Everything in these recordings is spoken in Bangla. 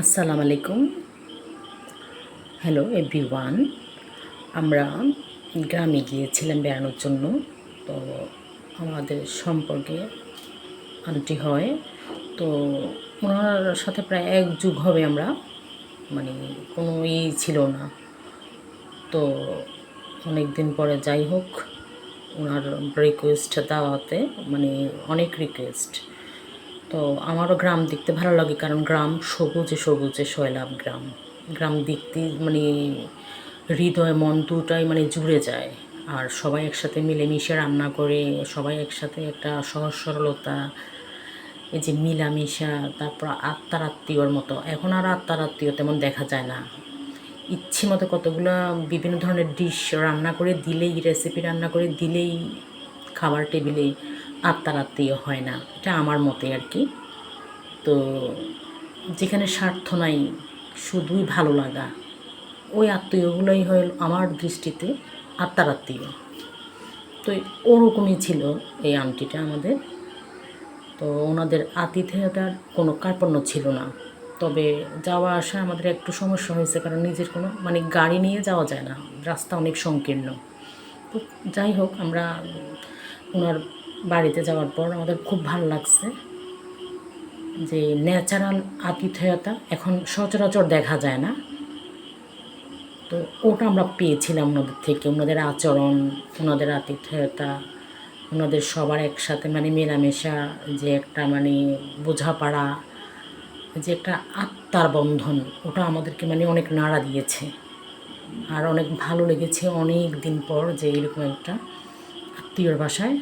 আসসালামু আলাইকুম। Hello everyone. আমরা গ্রামে গিয়েছিলাম বেড়ানোর জন্য। তো আমাদের সম্পর্কে আন্টি হয়। তো ওনার সাথে প্রায় এক যুগ হবে আমরা, মানে কোনো ছিল না। তো অনেক দিন পরে যাই হোক, ওনার রিকোয়েস্ট দেওয়াতে মানে অনেক রিকোয়েস্ট। তো আমারও গ্রাম দেখতে ভালো লাগে, কারণ গ্রাম সবুজে সবুজে সয়লাব গ্রাম। গ্রাম দেখতে মানে হৃদয় মন দুটাই মানে জুড়ে যায়। আর সবাই একসাথে মিলেমিশে রান্না করে, সবাই একসাথে একটা সহজ সরলতা, এই যে মিলামিশা, তারপর আত্মার আত্মীয়র মতো। এখন আর আত্মার আত্মীয় তেমন দেখা যায় না। ইচ্ছে মতো কতগুলো বিভিন্ন ধরনের ডিশ রান্না করে দিলেই, রেসিপি রান্না করে দিলেই খাবার টেবিলে আত্মার আত্মীয় হয় না, এটা আমার মতে আর কি। তো যেখানে স্বার্থ নাই, শুধুই ভালো লাগা, ওই আত্মীয়গুলোই হল আমার দৃষ্টিতে আত্মার আত্মীয়। তো ওরকমই ছিল এই আন্টিটা আমাদের। তো ওনাদের আতিথেয়তার কোনো কার্পণ্য ছিল না। তবে যাওয়া আসা আমাদের একটু সমস্যা হয়েছে, কারণ নিজের কোনো মানে গাড়ি নিয়ে যাওয়া যায় না, রাস্তা অনেক সংকীর্ণ। তো যাই হোক, আমরা ওনার বাড়িতে যাওয়ার পর আমাদের খুব ভালো লাগছে যে ন্যাচারাল আতিথেয়তা এখন সচরাচর দেখা যায় না। তো ওটা আমরা পেয়েছিলাম ওনাদের থেকে, ওনাদের আচরণ, ওনাদের আতিথেয়তা, ওনাদের সবার একসাথে মানে মেলামেশা, যে একটা মানে বোঝাপড়া, যে একটা আত্মার বন্ধন, ওটা আমাদেরকে মানে অনেক নাড়া দিয়েছে। আর অনেক ভালো লেগেছে অনেক দিন পর যে এরকম একটা আত্মীয়র বাসায়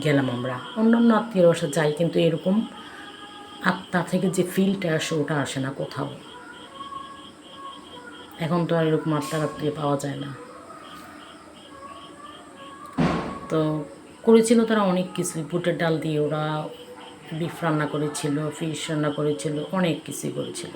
গেলাম আমরা। অন্যান্য আত্মীয়র বাসায় যাই, কিন্তু এরকম আত্মা থেকে যে ফিলটা আসে, ওটা আসে না কোথাও। এখন তো আর এরকম আত্মার আত্মীয় পাওয়া যায় না। তো করেছিল তারা অনেক কিছুই, বুটের ডাল দিয়ে ওরা বিফ রান্না করেছিল, ফিশ রান্না করেছিল, অনেক কিছুই করেছিল।